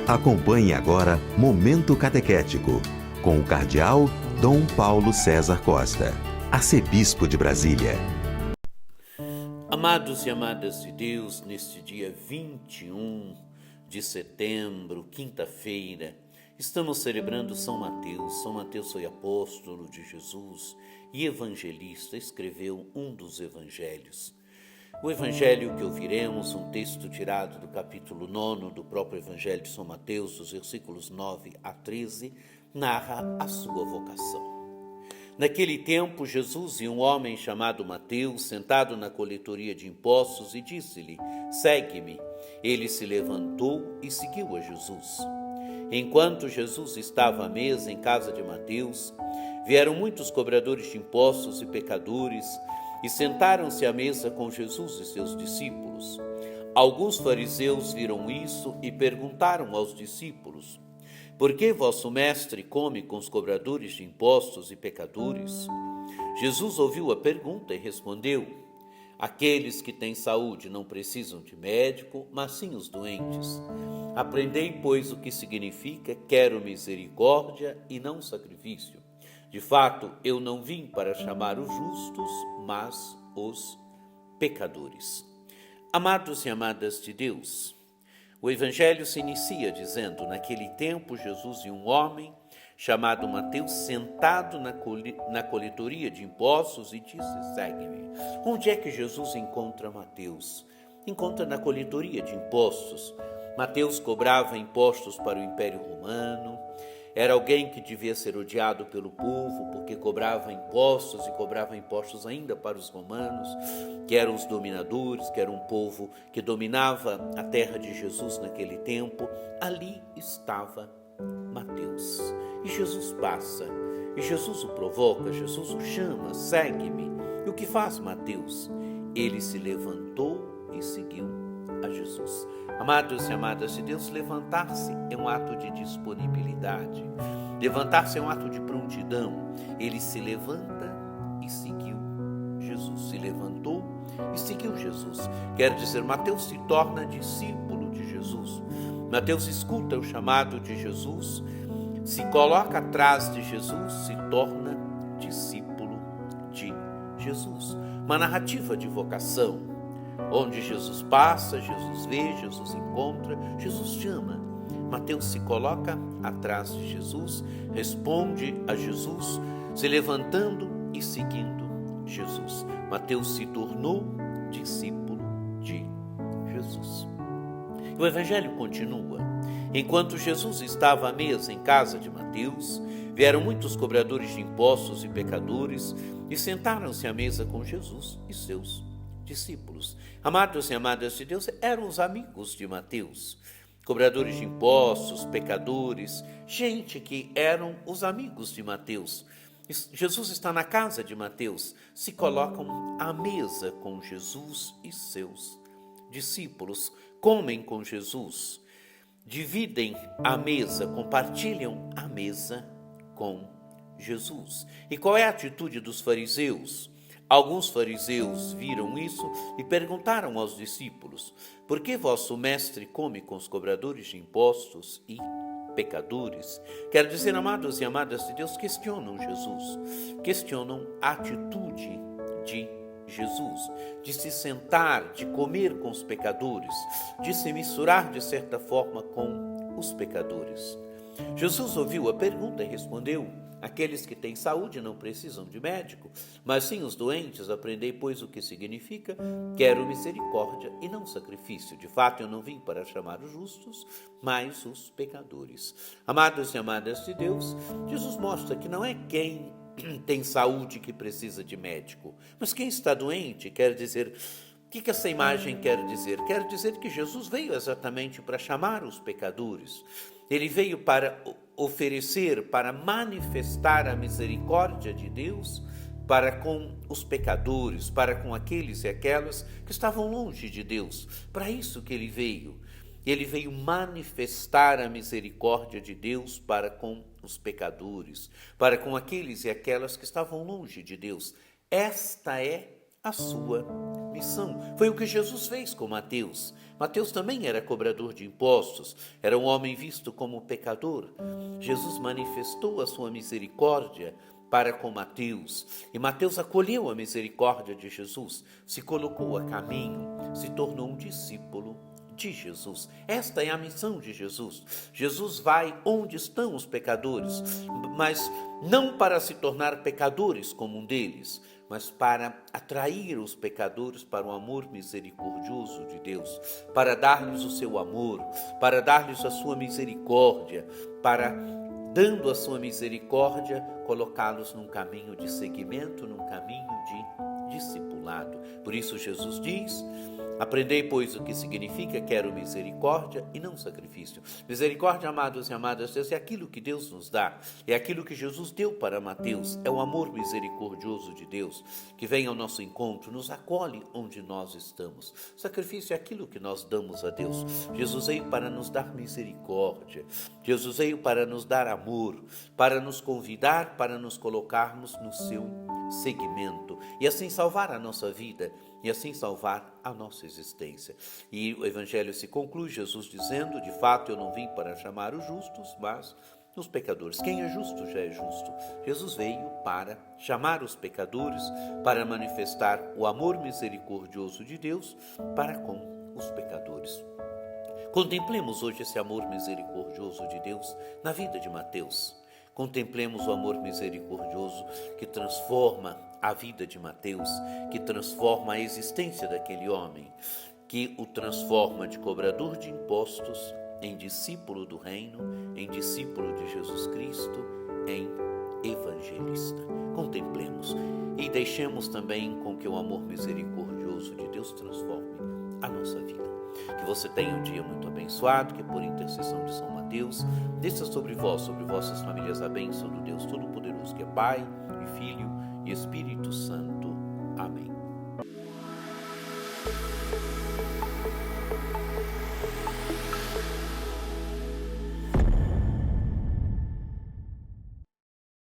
Acompanhe agora Momento Catequético, com o Cardeal Dom Paulo César Costa, arcebispo de Brasília. Amados e amadas de Deus, neste dia 21 de setembro, quinta-feira, estamos celebrando São Mateus. São Mateus foi apóstolo de Jesus e evangelista, escreveu um dos evangelhos. O evangelho que ouviremos, um texto tirado do capítulo 9 do próprio evangelho de São Mateus, dos versículos 9 a 13, narra a sua vocação. Naquele tempo, Jesus e um homem chamado Mateus, sentado na coletoria de impostos, e disse-lhe: "Segue-me." Ele se levantou e seguiu a Jesus. Enquanto Jesus estava à mesa em casa de Mateus, vieram muitos cobradores de impostos e pecadores e sentaram-se à mesa com Jesus e seus discípulos. Alguns fariseus viram isso e perguntaram aos discípulos: "Por que vosso mestre come com os cobradores de impostos e pecadores?" Jesus ouviu a pergunta e respondeu: "Aqueles que têm saúde não precisam de médico, mas sim os doentes. Aprendei, pois, o que significa: quero misericórdia e não sacrifício. De fato, eu não vim para chamar os justos, mas os pecadores." Amados e amadas de Deus, o evangelho se inicia dizendo: naquele tempo, Jesus e um homem chamado Mateus, sentado na coletoria de impostos, e disse: "Segue-me." Onde é que Jesus encontra Mateus? Encontra na coletoria de impostos. Mateus cobrava impostos para o Império Romano. Era alguém que devia ser odiado pelo povo, porque cobrava impostos e cobrava impostos ainda para os romanos, que eram os dominadores, que era um povo que dominava a terra de Jesus naquele tempo. Ali estava Mateus. E Jesus passa, e Jesus o provoca, Jesus o chama: "Segue-me." E o que faz Mateus? Ele se levantou e seguiu a Jesus. Amados e amadas de Deus, levantar-se é um ato de disponibilidade. Levantar-se é um ato de prontidão. Ele se levanta e seguiu Jesus. Se levantou e seguiu Jesus. Quer dizer, Mateus se torna discípulo de Jesus. Mateus escuta o chamado de Jesus, se coloca atrás de Jesus, se torna discípulo de Jesus. Uma narrativa de vocação, onde Jesus passa, Jesus vê, Jesus encontra, Jesus chama. Mateus se coloca atrás de Jesus, responde a Jesus, se levantando e seguindo Jesus. Mateus se tornou discípulo de Jesus. O evangelho continua. Enquanto Jesus estava à mesa em casa de Mateus, vieram muitos cobradores de impostos e pecadores e sentaram-se à mesa com Jesus e seus discípulos. Amados e amadas de Deus, eram os amigos de Mateus. Cobradores de impostos, pecadores, gente que eram os amigos de Mateus. Jesus está na casa de Mateus, se colocam à mesa com Jesus e seus discípulos, comem com Jesus, dividem a mesa, compartilham a mesa com Jesus. E qual é a atitude dos fariseus? Alguns fariseus viram isso e perguntaram aos discípulos: "Por que vosso mestre come com os cobradores de impostos e pecadores?" Quer dizer, amados e amadas de Deus, questionam Jesus, questionam a atitude de Jesus, de se sentar, de comer com os pecadores, de se misturar de certa forma com os pecadores. Jesus ouviu a pergunta e respondeu: "Aqueles que têm saúde não precisam de médico, mas sim os doentes. Aprendei, pois, o que significa: quero misericórdia e não sacrifício. De fato, eu não vim para chamar os justos, mas os pecadores." Amados e amadas de Deus, Jesus mostra que não é quem tem saúde que precisa de médico, mas quem está doente. Quer dizer, o que essa imagem quer dizer? Quer dizer que Jesus veio exatamente para chamar os pecadores. Ele veio para oferecer, para manifestar a misericórdia de Deus para com os pecadores, para com aqueles e aquelas que estavam longe de Deus. Para isso que ele veio. Ele veio manifestar a misericórdia de Deus para com os pecadores, para com aqueles e aquelas que estavam longe de Deus. Esta é a sua missão. Foi o que Jesus fez com Mateus. Mateus também era cobrador de impostos, era um homem visto como pecador. Jesus manifestou a sua misericórdia para com Mateus, e Mateus acolheu a misericórdia de Jesus, se colocou a caminho, se tornou um discípulo de Jesus. Esta é a missão de Jesus. Jesus vai onde estão os pecadores, mas não para se tornar pecadores como um deles, mas para atrair os pecadores para o amor misericordioso de Deus, para dar-lhes o seu amor, para dar-lhes a sua misericórdia, para, dando a sua misericórdia, colocá-los num caminho de seguimento, num caminho de discipulado. Por isso Jesus diz: aprendei, pois, o que significa quero misericórdia e não sacrifício. Misericórdia, amados e amadas, é aquilo que Deus nos dá, é aquilo que Jesus deu para Mateus, é o amor misericordioso de Deus, que vem ao nosso encontro, nos acolhe onde nós estamos. Sacrifício é aquilo que nós damos a Deus. Jesus veio para nos dar misericórdia, Jesus veio para nos dar amor, para nos convidar, para nos colocarmos no seu seguimento e assim salvar a nossa vida e assim salvar a nossa existência. E o Evangelho se conclui, Jesus dizendo: de fato eu não vim para chamar os justos, mas os pecadores. Quem é justo já é justo. Jesus veio para chamar os pecadores, para manifestar o amor misericordioso de Deus para com os pecadores. Contemplemos hoje esse amor misericordioso de Deus na vida de Mateus. Contemplemos o amor misericordioso que transforma a vida de Mateus, que transforma a existência daquele homem, que o transforma de cobrador de impostos em discípulo do reino, em discípulo de Jesus Cristo, em evangelista. Contemplemos e deixemos também com que o amor misericordioso de Deus transforme a nossa vida. Que você tenha um dia muito abençoado, que por intercessão de São Mateus, desça sobre vós, sobre vossas famílias, a bênção do Deus Todo-Poderoso, que é Pai e Filho e Espírito Santo. Amém.